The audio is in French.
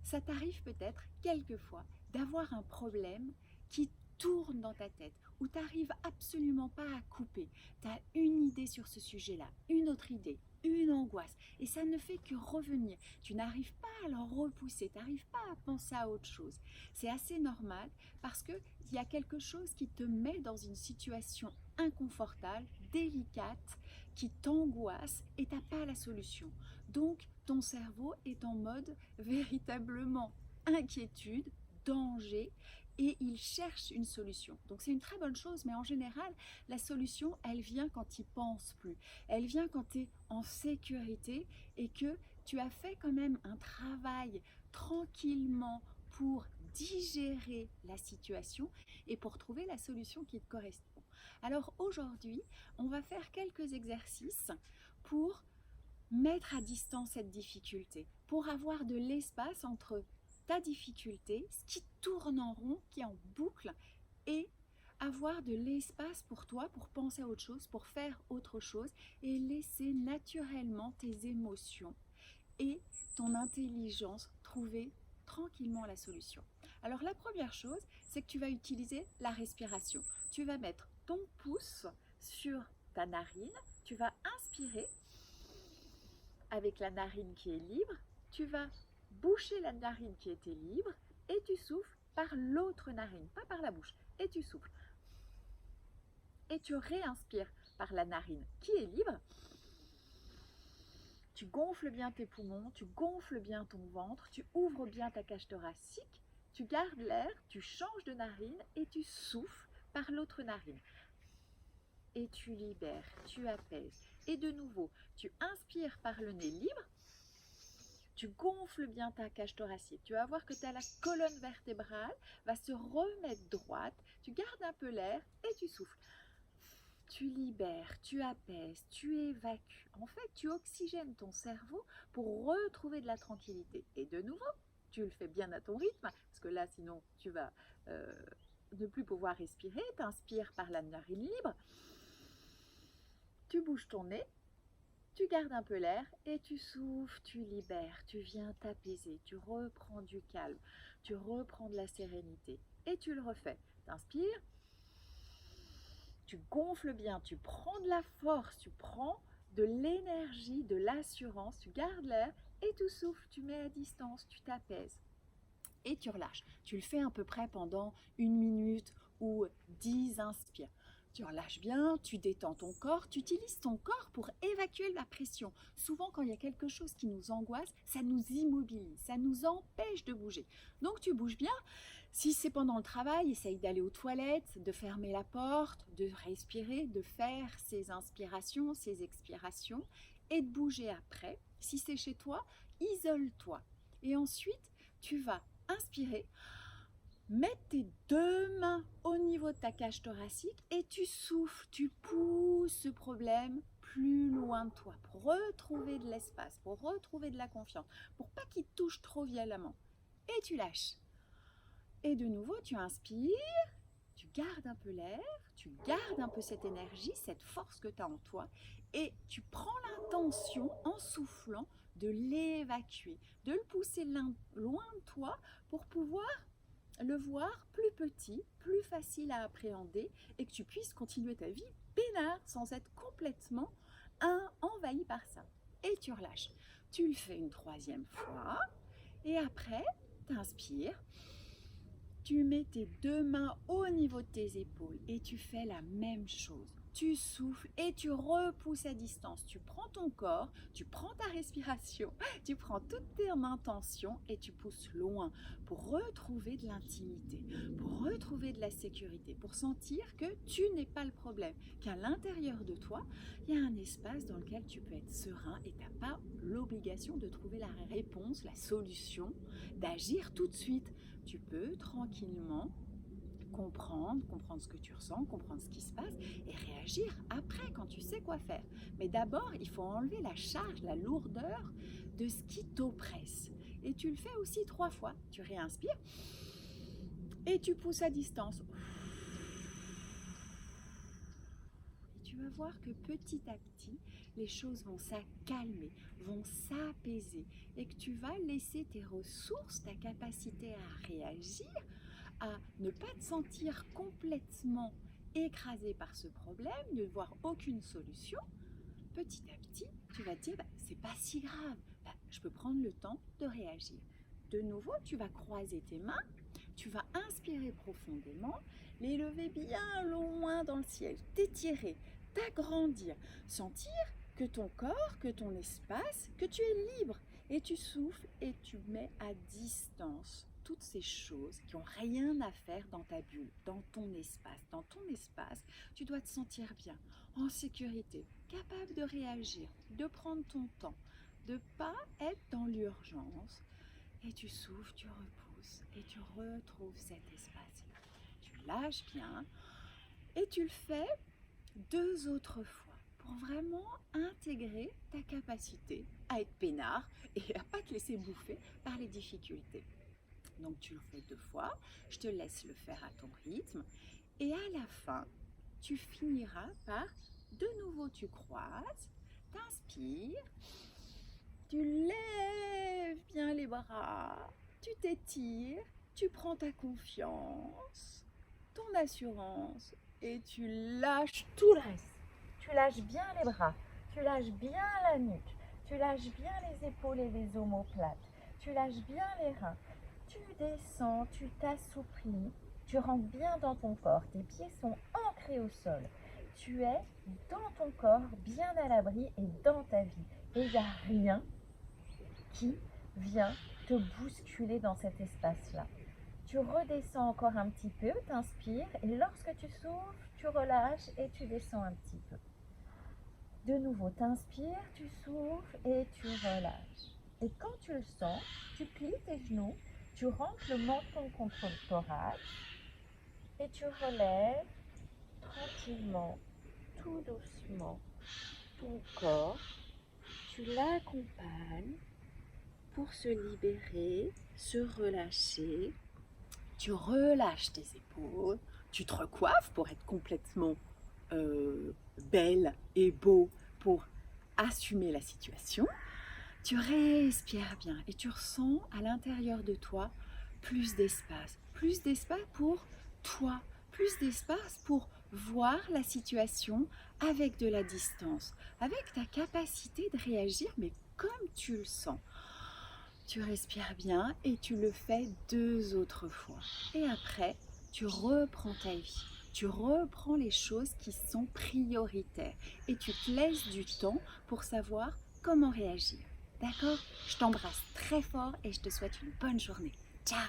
Ça t'arrive peut-être quelquefois d'avoir un problème qui tourne dans ta tête, où tu n'arrives absolument pas à couper. Tu as une idée sur ce sujet-là, une autre idée, une angoisse, et ça ne fait que revenir. Tu n'arrives pas à le repousser, tu n'arrives pas à penser à autre chose. C'est assez normal parce qu'il y a quelque chose qui te met dans une situation inconfortable, délicate, qui t'angoisse et tu n'as pas la solution. Donc, ton cerveau est en mode véritablement inquiétude, danger, et il cherche une solution. Donc c'est une très bonne chose, mais en général, la solution, elle vient quand tu n'y penses plus. Elle vient quand tu es en sécurité et que tu as fait quand même un travail tranquillement pour digérer la situation et pour trouver la solution qui te correspond. Alors aujourd'hui, on va faire quelques exercices pour mettre à distance cette difficulté, pour avoir de l'espace entre ta difficulté, ce qui tourne en rond, qui est en boucle, et avoir de l'espace pour toi, pour penser à autre chose, pour faire autre chose, et laisser naturellement tes émotions et ton intelligence trouver tranquillement la solution. Alors la première chose, c'est que tu vas utiliser la respiration. Tu vas mettre ton pouce sur ta narine, tu vas inspirer avec la narine qui est libre, tu vas boucher la narine qui était libre et tu souffles par l'autre narine, pas par la bouche. Et tu souffles. Et tu réinspires par la narine qui est libre. Tu gonfles bien tes poumons, tu gonfles bien ton ventre, tu ouvres bien ta cage thoracique, tu gardes l'air, tu changes de narine et tu souffles par l'autre narine. Et tu libères, tu apaises. Et de nouveau, tu inspires par le nez libre. Tu gonfles bien ta cage thoracique. Tu vas voir que la colonne vertébrale va se remettre droite. Tu gardes un peu l'air et tu souffles. Tu libères, tu apaises, tu évacues. En fait, tu oxygènes ton cerveau pour retrouver de la tranquillité. Et de nouveau, tu le fais bien à ton rythme, parce que là, sinon, tu vas ne plus pouvoir respirer. Tu inspires par la narine libre. Tu bouges ton nez. Tu gardes un peu l'air et tu souffles, tu libères, tu viens t'apaiser, tu reprends du calme, tu reprends de la sérénité et tu le refais. T'inspires, tu gonfles bien, tu prends de la force, tu prends de l'énergie, de l'assurance, tu gardes l'air et tu souffles, tu mets à distance, tu t'apaises et tu relâches. Tu le fais à peu près pendant 1 minute ou 10 inspires. Tu relâches bien, tu détends ton corps, tu utilises ton corps pour évacuer la pression. Souvent, quand il y a quelque chose qui nous angoisse, ça nous immobilise, ça nous empêche de bouger. Donc, tu bouges bien. Si c'est pendant le travail, essaye d'aller aux toilettes, de fermer la porte, de respirer, de faire ces inspirations, ces expirations et de bouger après. Si c'est chez toi, isole-toi. Et ensuite, tu vas inspirer. Mets tes 2 mains au niveau de ta cage thoracique et tu souffles, tu pousses ce problème plus loin de toi pour retrouver de l'espace, pour retrouver de la confiance, pour pas qu'il te touche trop violemment. Et tu lâches. Et de nouveau, tu inspires, tu gardes un peu l'air, tu gardes un peu cette énergie, cette force que tu as en toi et tu prends l'intention en soufflant de l'évacuer, de le pousser loin de toi pour pouvoir le voir plus petit, plus facile à appréhender et que tu puisses continuer ta vie peinard sans être complètement envahi par ça. Et tu relâches. Tu le fais une 3e fois et après, tu inspires. Tu mets tes 2 mains au niveau de tes épaules et tu fais la même chose. Tu souffles et tu repousses à distance. Tu prends ton corps, tu prends ta respiration, tu prends toute ton intention et tu pousses loin pour retrouver de l'intimité, pour retrouver de la sécurité, pour sentir que tu n'es pas le problème, qu'à l'intérieur de toi, il y a un espace dans lequel tu peux être serein et tu n'as pas l'obligation de trouver la réponse, la solution, d'agir tout de suite. Tu peux tranquillement comprendre ce que tu ressens, comprendre ce qui se passe et réagir après quand tu sais quoi faire. Mais d'abord, il faut enlever la charge, la lourdeur de ce qui t'oppresse. Et tu le fais aussi 3 fois. Tu réinspires et tu pousses à distance. Et tu vas voir que petit à petit, les choses vont s'accalmer, vont s'apaiser et que tu vas laisser tes ressources, ta capacité à réagir, à ne pas te sentir complètement écrasé par ce problème, ne voir aucune solution. Petit à petit, tu vas te dire, c'est pas si grave, je peux prendre le temps de réagir. De nouveau, tu vas croiser tes mains, tu vas inspirer profondément, les lever bien loin dans le ciel, t'étirer, t'agrandir, sentir que ton corps, que ton espace, que tu es libre. Et tu souffles et tu mets à distance toutes ces choses qui n'ont rien à faire dans ta bulle, dans ton espace. Dans ton espace, tu dois te sentir bien, en sécurité, capable de réagir, de prendre ton temps, de ne pas être dans l'urgence. Et tu souffles, tu repousses et tu retrouves cet espace-là. Tu lâches bien et tu le fais 2 autres fois pour vraiment intégrer ta capacité à être peinard et à ne pas te laisser bouffer par les difficultés. Donc tu le fais 2 fois, je te laisse le faire à ton rythme et à la fin, tu finiras par, de nouveau tu croises, t'inspires, tu lèves bien les bras, tu t'étires, tu prends ta confiance, ton assurance et tu lâches tout le reste. Tu lâches bien les bras, tu lâches bien la nuque, tu lâches bien les épaules et les omoplates, tu lâches bien les reins. Tu descends, tu t'assouplis, tu rentres bien dans ton corps, tes pieds sont ancrés au sol. Tu es dans ton corps, bien à l'abri et dans ta vie. Et il n'y a rien qui vient te bousculer dans cet espace-là. Tu redescends encore un petit peu, t'inspires et lorsque tu souffles, tu relâches et tu descends un petit peu. De nouveau, t'inspires, tu souffles et tu relâches. Et quand tu le sens, tu plies tes genoux, tu rentres le menton contre le thorax et tu relèves tranquillement, tout doucement, ton corps. Tu l'accompagnes pour se libérer, se relâcher. Tu relâches tes épaules, tu te recoiffes pour être complètement belle et beau pour assumer la situation. Tu respires bien et tu ressens à l'intérieur de toi plus d'espace pour toi, plus d'espace pour voir la situation avec de la distance, avec ta capacité de réagir, mais comme tu le sens. Tu respires bien et tu le fais 2 autres fois. Et après, tu reprends ta vie. Tu reprends les choses qui sont prioritaires et tu te laisses du temps pour savoir comment réagir. D'accord ? Je t'embrasse très fort et je te souhaite une bonne journée.